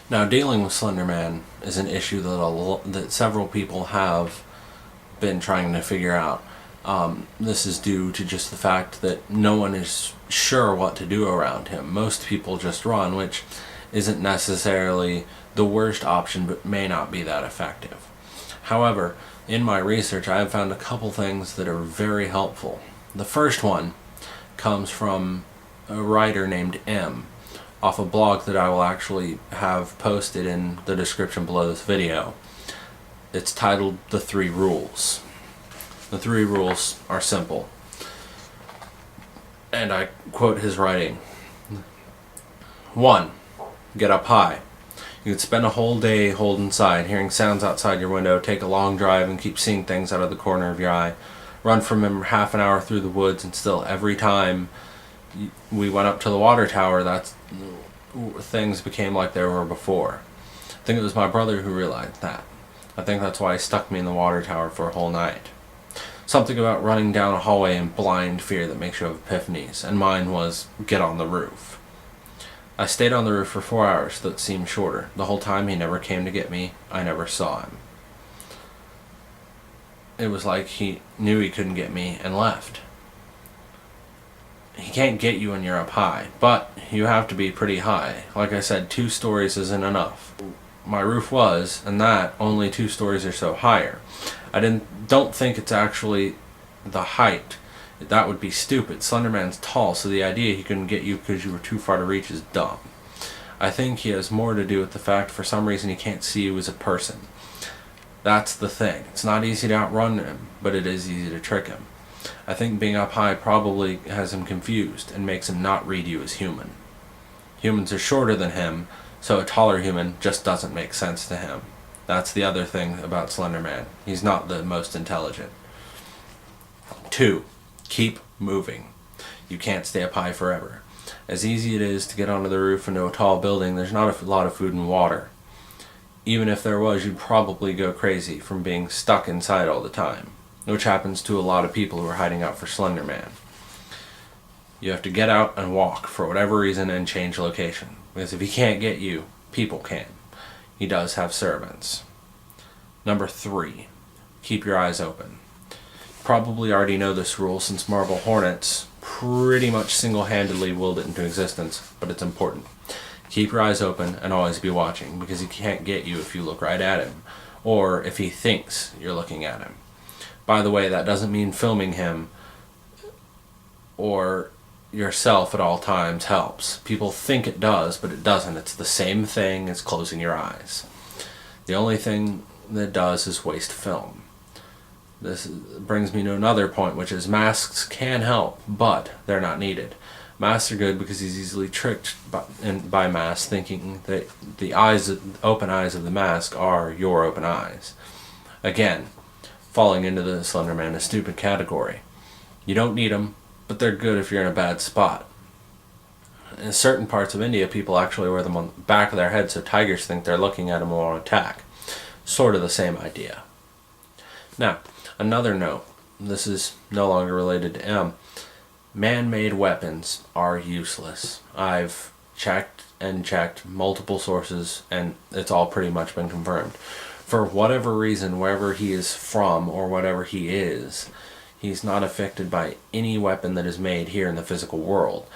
Now, dealing with Slenderman is an issue that several people have been trying to figure out. This is due to just the fact that no one is sure what to do around him. Most people just run, which isn't necessarily the worst option, but may not be that effective. However, in my research, I have found a couple things that are very helpful. The first one comes from a writer named M, off a blog that I will actually have posted in the description below this video. It's titled The 3 Rules. The 3 rules are simple, and I quote his writing. 1. Get up high. You could spend a whole day holed inside, hearing sounds outside your window, take a long drive and keep seeing things out of the corner of your eye, run from him half an hour through the woods, and still every time we went up to the water tower, things became like they were before. I think it was my brother who realized that. I think that's why he stuck me in the water tower for a whole night. Something about running down a hallway in blind fear that makes you have epiphanies, and mine was get on the roof. I stayed on the roof for 4 hours, though it seemed shorter. The whole time he never came to get me. I never saw him. It was like he knew he couldn't get me and left. He can't get you when you're up high, but you have to be pretty high. Like I said, 2 stories isn't enough. My roof was, and that only 2 stories or so higher. I don't think it's actually the height. That would be stupid. Slenderman's tall, so the idea he couldn't get you because you were too far to reach is dumb. I think he has more to do with the fact for some reason he can't see you as a person. That's the thing. It's not easy to outrun him, but it is easy to trick him. I think being up high probably has him confused and makes him not read you as human. Humans are shorter than him, so a taller human just doesn't make sense to him. That's the other thing about Slenderman. He's not the most intelligent. 2. Keep moving. You can't stay up high forever. As easy it is to get onto the roof into a tall building, there's not a lot of food and water. Even if there was, you'd probably go crazy from being stuck inside all the time, which happens to a lot of people who are hiding out for Slenderman. You have to get out and walk for whatever reason and change location, because if he can't get you, people can. He does have servants. Number 3. Keep your eyes open. Probably already know this rule since Marble Hornets pretty much single-handedly willed it into existence, but it's important. Keep your eyes open and always be watching, because he can't get you if you look right at him, or if he thinks you're looking at him. By the way, that doesn't mean filming him or yourself at all times helps. People think it does, but it doesn't. It's the same thing as closing your eyes. The only thing that does is waste film. This brings me to another point, which is masks can help, but they're not needed. Masks are good because he's easily tricked by masks, thinking that the open eyes of the mask are your open eyes. Again, falling into the Slenderman is stupid category. You don't need them, but they're good if you're in a bad spot. In certain parts of India, people actually wear them on the back of their head so tigers think they're looking at them and want to attack. Sort of the same idea. Now, another note. This is no longer related to M. Man-made weapons are useless. I've checked and checked multiple sources, and it's all pretty much been confirmed. For whatever reason, wherever he is from or whatever he is, he's not affected by any weapon that is made here in the physical world.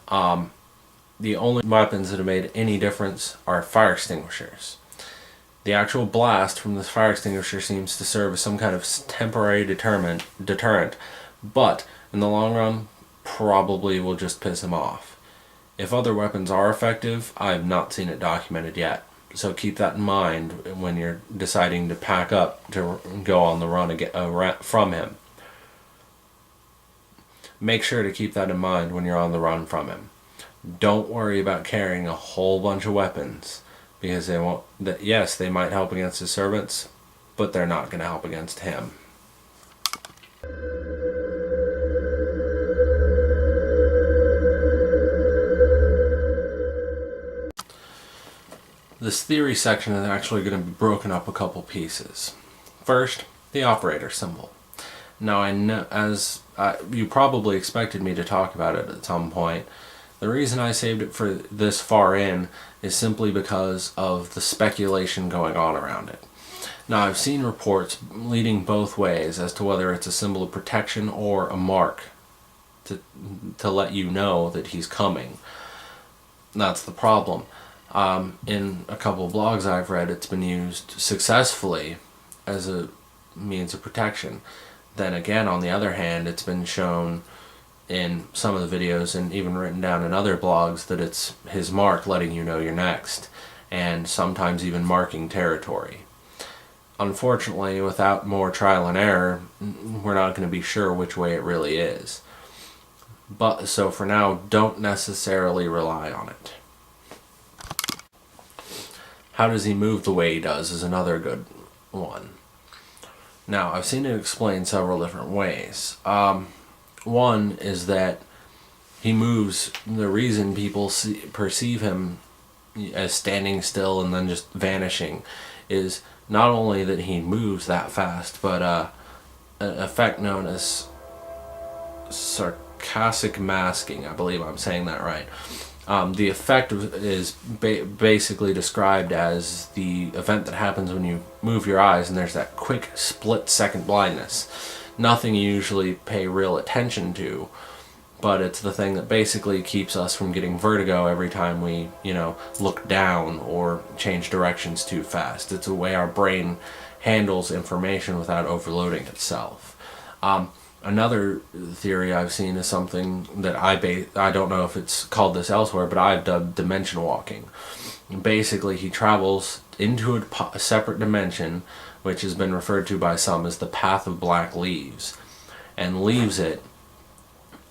The only weapons that have made any difference are fire extinguishers. The actual blast from this fire extinguisher seems to serve as some kind of temporary deterrent, but in the long run, probably will just piss him off. If other weapons are effective, I have not seen it documented yet. So keep that in mind when you're deciding to pack up to go on the run from him. Make sure to keep that in mind when you're on the run from him. Don't worry about carrying a whole bunch of weapons, because they won't. Yes, they might help against his servants, but they're not going to help against him. This theory section is actually going to be broken up a couple pieces. First, the operator symbol. Now I know, as you probably expected me to talk about it at some point, The reason I saved it for this far in is simply because of the speculation going on around it. Now, I've seen reports leading both ways as to whether it's a symbol of protection or a mark to let you know that he's coming. That's the problem. In a couple of blogs I've read, it's been used successfully as a means of protection. Then again, on the other hand, it's been shown in some of the videos and even written down in other blogs that it's his mark letting you know you're next, and sometimes even marking territory. Unfortunately, without more trial and error, we're not going to be sure which way it really is. But so for now, don't necessarily rely on it. How does he move the way he does is another good one. Now, I've seen it explained several different ways. One is that he moves, the reason people perceive him as standing still and then just vanishing is not only that he moves that fast, but an effect known as sarcastic masking. I believe I'm saying that right. The effect is basically described as the event that happens when you move your eyes and there's that quick split-second blindness. Nothing you usually pay real attention to, but it's the thing that basically keeps us from getting vertigo every time we, look down or change directions too fast. It's a way our brain handles information without overloading itself. Another theory I've seen is something that I don't know if it's called this elsewhere, but I've dubbed dimension walking. Basically, he travels into a separate dimension, which has been referred to by some as the path of black leaves, and leaves it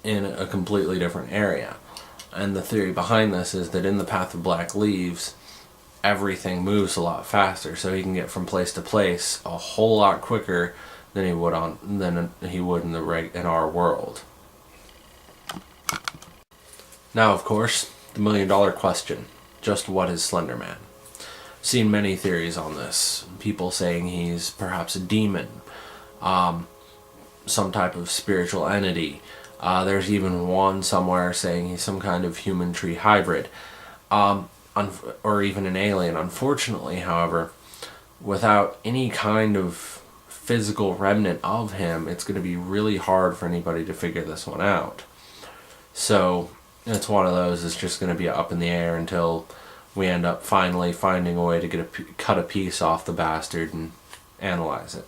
in a completely different area. And the theory behind this is that in the path of black leaves, everything moves a lot faster, so he can get from place to place a whole lot quicker than he would in our world. Now, of course, the $1,000,000 question: just what is Slenderman? Seen many theories on this. People saying he's perhaps a demon, some type of spiritual entity. There's even one somewhere saying he's some kind of human tree hybrid, or even an alien. Unfortunately, however, without any kind of physical remnant of him, it's going to be really hard for anybody to figure this one out. So it's one of those that's just going to be up in the air until we end up finally finding a way to cut a piece off the bastard and analyze it.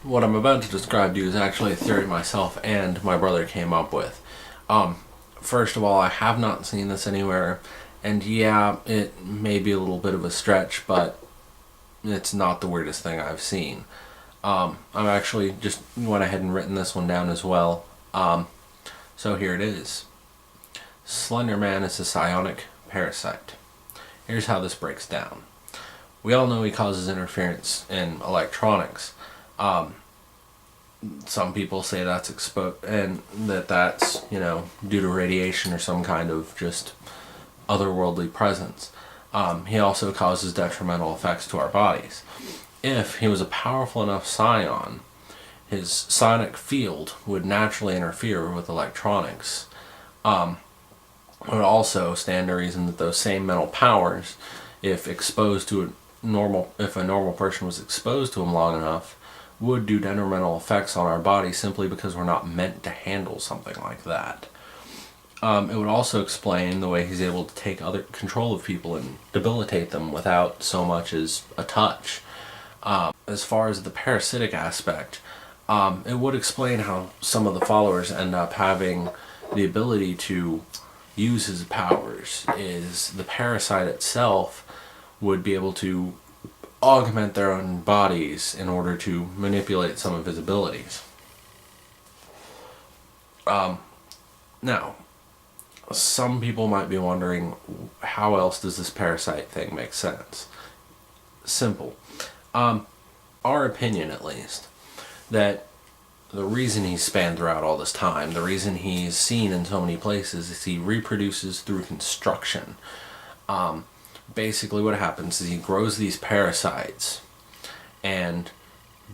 What I'm about to describe to you is actually a theory myself and my brother came up with. First of all, I have not seen this anywhere, and yeah, it may be a little bit of a stretch, but it's not the weirdest thing I've seen. I've actually just went ahead and written this one down as well. So here it is. Slenderman is a psionic parasite. Here's how this breaks down. We all know he causes interference in electronics. Some people say that's and that's due to radiation or some kind of just otherworldly presence. He also causes detrimental effects to our bodies. If he was a powerful enough psion, his sonic field would naturally interfere with electronics. It would also stand to reason that those same mental powers, if a normal person was exposed to them long enough, would do detrimental effects on our body simply because we're not meant to handle something like that. It would also explain the way he's able to take other control of people and debilitate them without so much as a touch. As far as the parasitic aspect, it would explain how some of the followers end up having the ability to use his powers. Is the parasite itself would be able to augment their own bodies in order to manipulate some of his abilities. Now, some people might be wondering, how else does this parasite thing make sense? Simple. Our opinion, at least, that the reason he's spanned throughout all this time, the reason he's seen in so many places, is he reproduces through construction. Basically what happens is he grows these parasites, And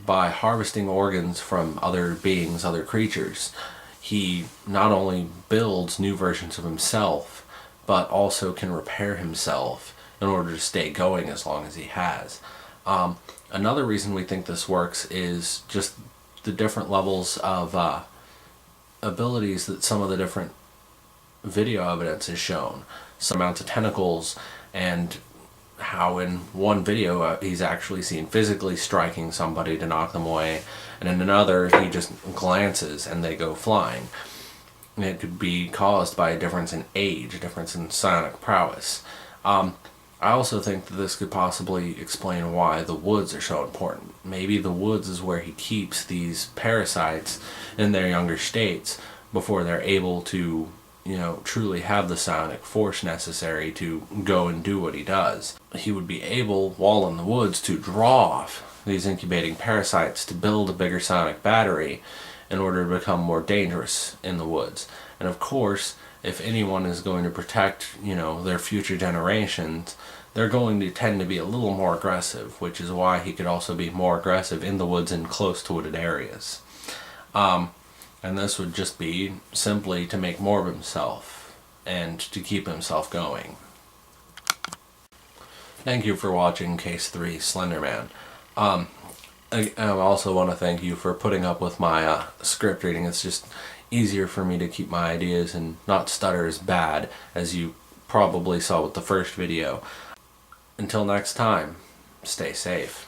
by harvesting organs from other beings, other creatures, he not only builds new versions of himself, but also can repair himself in order to stay going as long as he has. Another reason we think this works is just the different levels of abilities that some of the different video evidence has shown. Some amounts of tentacles, and how in one video he's actually seen physically striking somebody to knock them away, and in another he just glances and they go flying. And it could be caused by a difference in age, a difference in psionic prowess. I also think that this could possibly explain why the woods are so important. Maybe the woods is where he keeps these parasites in their younger states before they're able to, truly have the psionic force necessary to go and do what he does. He would be able, while in the woods, to draw off these incubating parasites to build a bigger psionic battery in order to become more dangerous in the woods. And of course, if anyone is going to protect, their future generations, they're going to tend to be a little more aggressive, which is why he could also be more aggressive in the woods and close to wooded areas. And this would just be simply to make more of himself and to keep himself going. Thank you for watching Case 3 Slenderman. I also want to thank you for putting up with my script reading. It's just easier for me to keep my ideas and not stutter as bad as you probably saw with the first video. Until next time, stay safe.